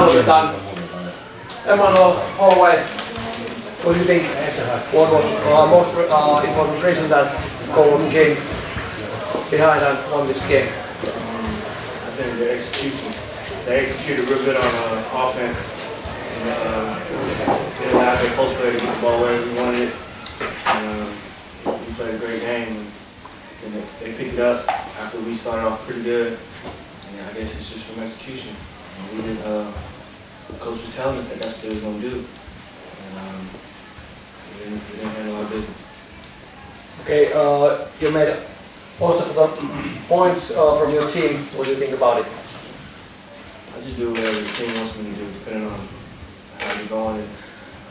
aloitetaan. Emmanuel Holloway, what do you think? What was most important reason that Golden came behind and won this game? I think the execution. They executed real good on offense. And, they allowed their post player to get the ball wherever we wanted it. We played a great game. And they picked it up after we started off pretty good. And I guess it's just from execution. And the coach was telling us that that's what they was going to do. And we didn't handle our business. Okay, you made most of the points from your team. What do you think about it? I just do whatever the team wants me to do, depending on how we're going. And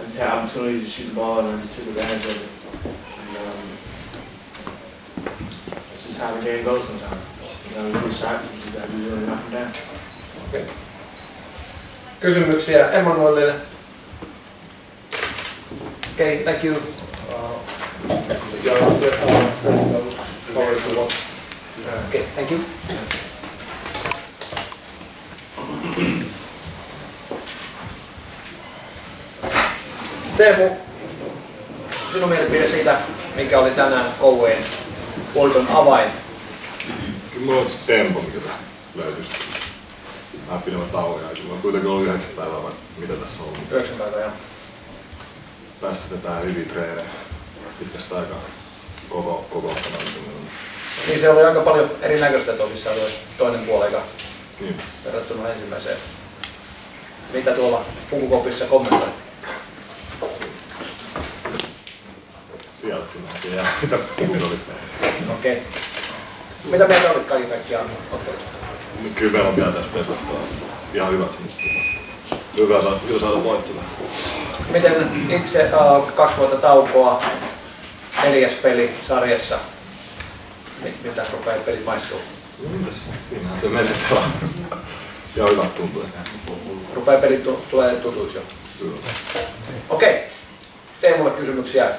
I just had opportunities to shoot the ball, and I just took advantage of it. And, that's just how the game goes sometimes. You know, you get shots, you just got to be willing to knock them down. Okay. Kysymyksiä Emmanuelille. Okay, thank you. Okay, thank you. Teemu, sinun mielipide siitä, mikä oli tänään Kouvojen voiton avain? Kyllä mulla on se tempo, mikä löytyisi. Vähän pidemmän tauon jälkeen. Mulla on kuitenkin ollut 9 päivää, vai mitä tässä on? 9 päivää, joo. Päästetään hyviä treenejä pitkästä aikaa kokouttana. Niin se oli aika paljon erinäköistä tosissaan tuo toinen puoli niin. Verrattuna ensimmäiseen. Mitä tuolla pukukopissa kommentoit? Siellä sinne jää. Mitä pukukolista? Okei. Mitä mieltä olit kaiken kaikkiaan ottelusta? Kyllä meillä on vielä tässä pesattua. Ihan hyvät sinne. Hyvä saada voittoa. Miten itse 2 vuotta taukoa, 4. peli sarjassa? Miltä rupeaa pelit maistuu? Siinähän se menee pelaa. Ihan hyvät tuntuu. Rupeaa pelit tulee tutuiksi jo. Kyllä. Okei. Teemulle kysymyksiä.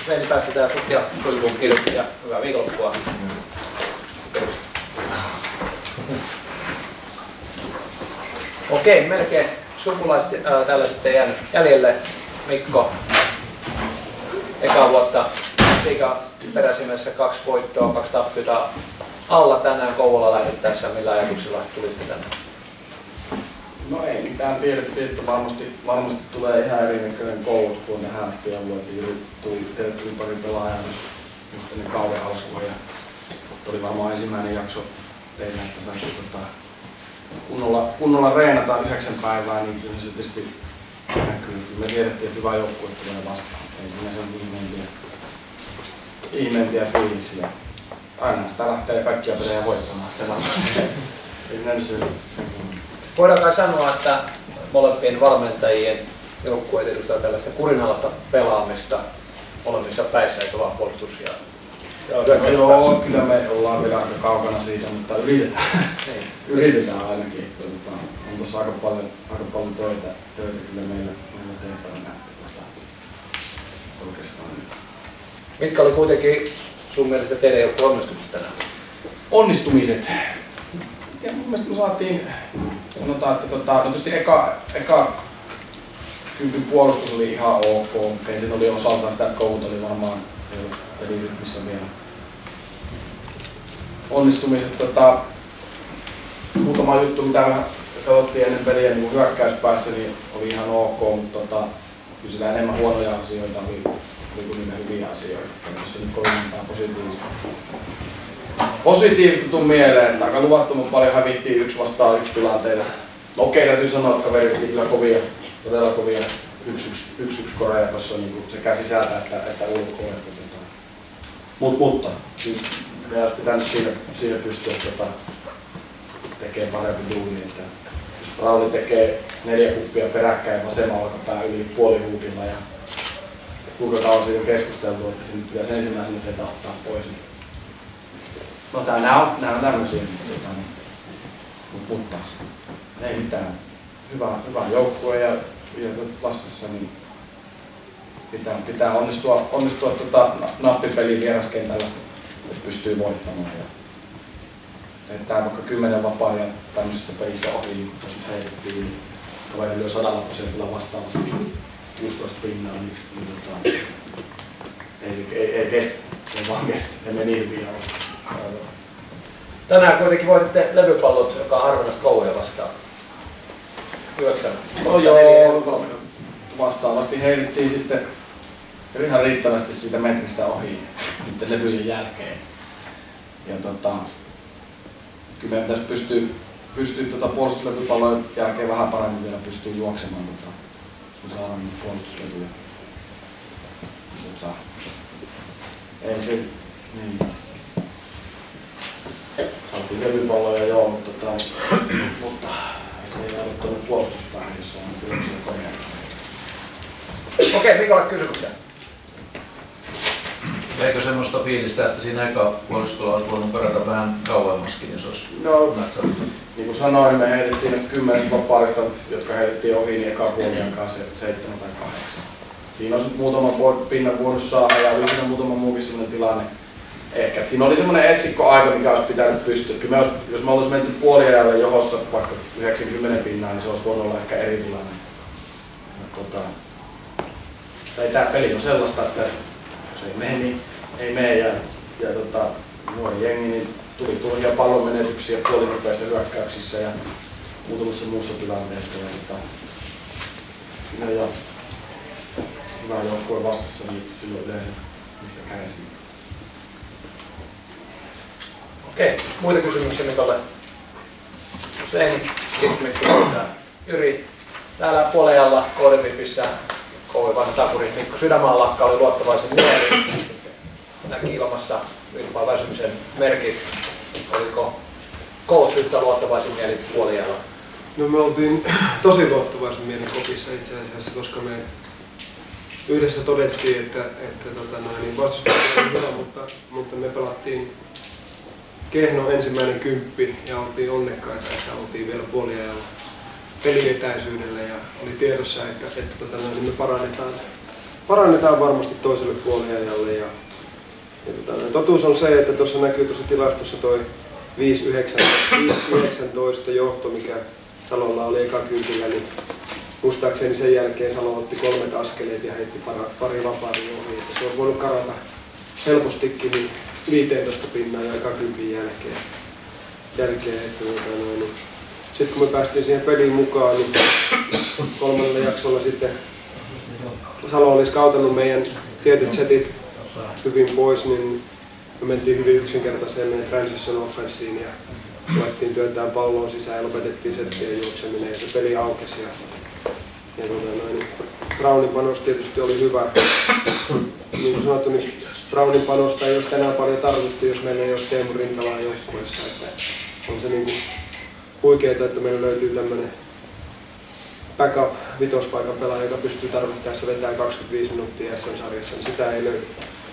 Meidän päästetään sut ja Kuivuun kiitos ja hyvää viikonloppua. Okei, melkein sukulaiset täällä sitten jäljelle. Mikko, eka vuotta liiga peräsimessä 2 voittoa, 2 tappiota alla tänään Kouvola lähdettäessä. Millä ajatuksilla tulitte tänne? No ei mitään, tiedettiin, että varmasti tulee ihan erinäköinen koulu, kun nähdään asti ja tuli pari pelaajaa just ennen kauden alkua ja oli varmaan ensimmäinen jakso teillä, että saisi kunnolla reenata 9 päivää, niin kyllä se tietysti näkyy. Me tiedettiin, että hyvä joukkue tulee vastaan. Ei siinä sen ihmeempiä fiiliksiä. Aina sitä lähtee kaikkia pelejä voittamaan. Ei siinä sen Voidaan kai sanoa, että molempien valmentajien joukkueet edustaa tällaista kurinalaista pelaamista molemmissa päissä, eikä vaan puolustus ja joo, kyllä me ollaan vielä aika kaukana siitä, mutta yritetään ainakin. On tuossa aika paljon töitä kyllä meillä tehtävänä oikeastaan. Mitkä oli kuitenkin sun mielestä teidän joukkueen onnistumiset tänään? Onnistumiset? Ja mun mielestä me saatiin, sanotaan, että no tietysti eka kympin puolustus oli ihan ok, okei, siinä oli osaltaan sitä, että Koulut oli varmaan pelirytmissä vielä. Onnistumiset, muutama juttu, mitä vähän katsottiin ennen peliä niin hyökkäyspäässä, niin oli ihan ok, mutta kyllä siellä enemmän huonoja asioita oli kuin niitä hyviä asioita. Jos nyt kovin positiivista tuli mieleen, että aika luvattoman paljon hävittiin 1 vastaan 1 tilanteita. Okei, täytyy sanoa, että kaverit oli kyllä kovia, todella kovia 1-1 koreja tuossa niin sekä sisältä että ulkoa. Mutta siis meidän olisi pitänyt siinä pystyä tekemään parempi duuni. Että jos Rauli tekee 4 kuppia peräkkäin vasemmalla olkapää yli puolihuukilla ja kuinka kauan siitä on keskusteltu, että se nyt pitäisi ensimmäisenä se ottaa pois. No nämä on tämmöisiä, mutta ei mitään. Hyvä joukkue ja vastassa niin pitää onnistua nappipeliin vieraskentällä, että pystyy voittamaan. heittää vaikka 10 vapaa ja tämmöisessä pelissä ohi, niin jos nyt heitettiin, niin kaveri lyö 100% vastaavasti 16 pinnaa, niin ei kestä, se ei vaan kestä, emme niin hyvin ole. Tänään kuitenkin voititte levypallot, joka on harvinaista Kouvoja vastaan. 9. No joo, vastaavasti heitettiin sitten ihan riittävästi siitä metristä ohi niiden levyjen jälkeen. Ja kyllä meidän pitäisi pystyä puolustuslevypallojen jälkeen vähän paremmin vielä pystyy juoksemaan, jos me saadaan niitä puolustuslevyjä. Ei se, niin. Saatiin levypalloja joo, mutta ei se ei ollut tuonne puolustuspäähän, jossa on kyllä se korjaa. Okei, Mikolle kysymyksiä. Eikö semmoista fiilistä, että siinä eka puoliskolla olisi voinut perata vähän kauemmaskin, jos olisi natsattu? Niin kuin sanoin, me heitettiin näistä 10 vapaarista, jotka heitettiin ohi, niin eka puoliankaan se 7 tai 8. Siinä olisi muutama pinnan voinut saada ja oli siinä muutama muukin sellainen tilanne. Ehkä, että siinä oli semmoinen etsikkoaika, mikä olisi pitänyt pystyä. Kyllä jos me oltaisiin menty puoliajalle johossa vaikka 90 pinnaa, niin se olisi voinut olla ehkä eri tilanne. Tämä peli on sellaista, että jos ei mene, niin ei mene. Ja nuori jengi niin tuli turhia pallonmenetyksiä puolinopeissa hyökkäyksissä ja muutamassa muussa tilanteessa. Ja hyvä joukkue vastassa, niin silloin yleensä niistä kärsii. Okei, muita kysymyksiä Mikolle? Jos ei, niin kiitos Mikko. Yri, täällä puolella Koodemipissä Kouvolan vanha tapuri Mikko Sydänmaanlakka oli luottavaisen mieli. Näki ilmassa ylipään väsymisen merkit. Oliko coach yhtä luottavaisin mieli puolella? No me oltiin tosi luottavaisin mielin kopissa itse asiassa, koska me yhdessä todettiin, että vastustaja oli hyvä, mutta me pelattiin kehno ensimmäinen 10 ja oltiin onnekkaita, että oltiin vielä puoliajalla pelietäisyydellä ja oli tiedossa, että me parannetaan varmasti toiselle puoliajalle. Ja totuus on se, että tuossa näkyy tuossa tilastossa toi 5-19 johto, mikä Salolla oli eka 10, niin muistaakseni sen jälkeen Salo otti 3 askeleet ja heitti pari vapaari ohi. Se on voinut karata helpostikin niin 15 pinnaa jo eka 10 jälkeen. Sitten kun me päästiin siihen peliin mukaan, niin 3. jaksolla sitten Salo oli skautannut meidän tietyt setit hyvin pois, niin me mentiin hyvin yksinkertaiseen meidän transition offensiin ja ruvettiin työntää palloa sisään ja lopetettiin settien juokseminen ja se peli aukesi. Brownin panos tietysti oli hyvä. Niin kuin sanottu, niin Brownin panosta ei olisi tänään paljon tarvittu, jos meillä ei olisi Teemu Rintalaa joukkueessa. On se niin huikeeta, että meillä löytyy tämmöinen backup vitospaikan pelaaja, joka pystyy tarvittaessa vetämään 25 minuuttia SM-sarjassa, niin sitä ei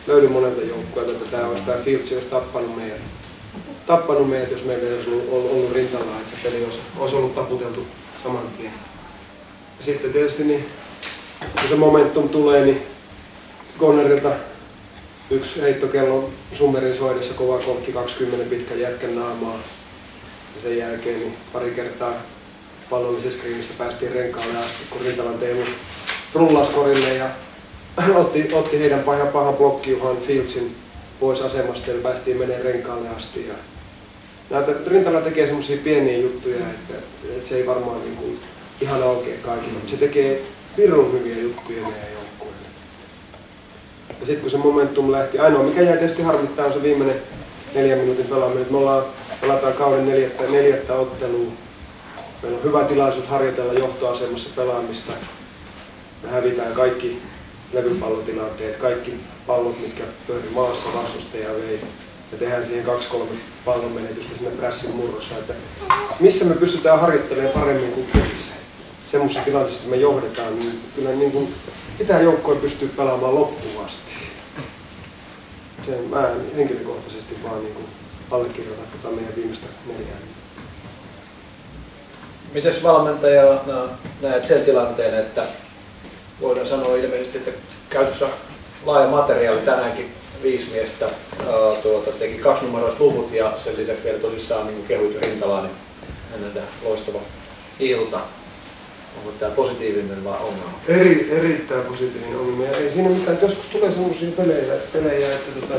löydy monelta joukkueelta. Tämä Fields olisi tappanut meidät, jos meillä ei olisi ollut Rintalaa, että se peli olisi ollut taputeltu saman tien. Ja sitten tietysti, niin, kun se momentum tulee, niin Connerilta yksi heittokello Summerin soidessa, kova kokki 20 pitkän jätkän naamaa. Ja sen jälkeen niin pari kertaa pallollisessa skriinistä päästiin renkaalle asti, kun Rintalan Teemu rullasi korille ja otti heidän pahan blokkiuhan Fieldsin pois asemasta ja päästiin menemään renkaalle asti. Ja Rintala tekee semmosia pieniä juttuja, että se ei varmaan niin kuin ihan aukea kaikille, mutta se tekee pirun hyviä juttuja meidän joukkueelle. Ja sitten kun se momentum lähti, ainoa mikä jäi tietysti harmittaa on se viimeinen 4 minuutin pelaaminen. Me pelataan kauden 4. ottelua. Meillä on hyvä tilaisuus harjoitella johtoasemassa pelaamista. Me hävitään kaikki levypallotilanteet, kaikki pallot, mitkä pyöri maassa vastustaja vei. Ja tehdään siihen 2-3 pallon menetystä sinne pressin murrossa. Että missä me pystytään harjoittelemaan paremmin kuin pelissä. Semmoisessa tilanteessa, että me johdetaan, niin kyllä niin kuin pitää joukkoja pystyä pelaamaan loppuun asti. Mä henkilökohtaisesti vaan niin kuin allekirjoitan meidän viimeistä 4. Mites valmentajana näet sen tilanteen, että voidaan sanoa ilmeisesti, että käytössä laaja materiaali tänäänkin 5 miestä teki 2-numeroiset luvut ja sen lisäksi vielä tosissaan niin kehuit Rintalaa, niin häneltä loistava ilta. Onko tämä positiivinen vai ongelma? Erittäin positiivinen ongelma. Ei siinä mitään, että joskus tulee sellaisia pelejä että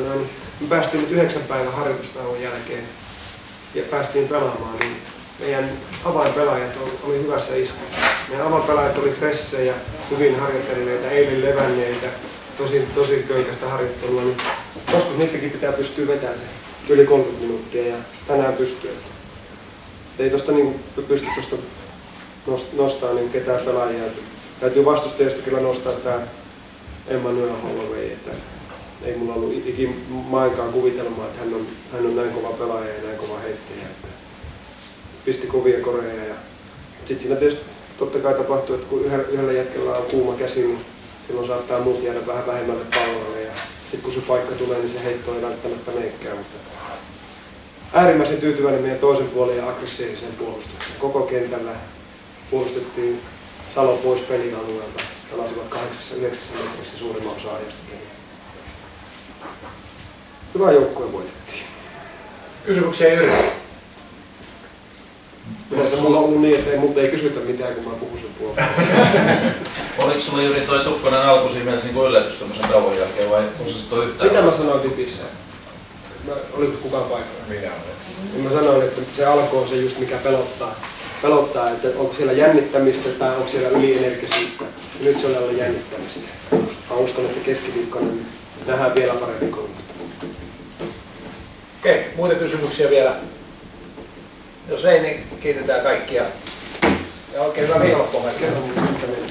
me päästiin nyt 9 päivän harjoitustauon jälkeen ja päästiin pelaamaan, niin meidän avainpelaajat oli hyvässä iskussa. Meidän avainpelaajat oli fressejä, hyvin harjoittelineita, eilen levänneitä, tosi köykästä harjoittelua, niin joskus niitäkin pitää pystyä vetämään se yli 30 minuuttia ja tänään pystyy. Ei tosta niin pysty tuosta nostaa niin ketään pelaajia. Täytyy vastustajasta kyllä nostaa tämä Emmanuel Holloway, että ei mulla ollut ikin mainkaan kuvitelmaa, että hän on näin kova pelaaja ja näin kova heittäjä. Että pisti kovia koreja ja sitten siinä tietysti totta kai tapahtuu, että kun yhdellä jätkellä on kuuma käsi, niin silloin saattaa muut jäädä vähän vähemmälle pallolle ja sitten kun se paikka tulee, niin se heitto ei välttämättä menekään. Mutta äärimmäisen tyytyväinen meidän toisen puolen ja aggressiiviseen puolustukseen. Koko kentällä puolustettiin Salo pois pelialueelta. Pelasivat 8-9 metrissä suurimman osa ajastakin. Hyvä joukkue voitettiin. Kysymyksiä Jyri? Yleensä mulla on ollut niin, että multa ei kysytä mitään, kun mä puhun sen puolella. Oliko sulla Jyri toi Tukkonen alku siinä mielessä niin yllätys tämmöisen tauon jälkeen vai onko se toi yhtään? Mitä mä sanoin Tipissä? Oliko kukaan paikalla? Minä olen. Mä sanoin, että se alku on se just mikä pelottaa, että onko siellä jännittämistä tai onko siellä ylienergisyyttä. Nyt se on ollut jännittämistä. Mä uskon, että keskiviikkona nähdään vielä paremmin kuin. Okei, muita kysymyksiä vielä? Jos ei, niin kiitetään kaikkia. Ja oikein hyvää viikonloppua. Kerro mulle, mitä meillä.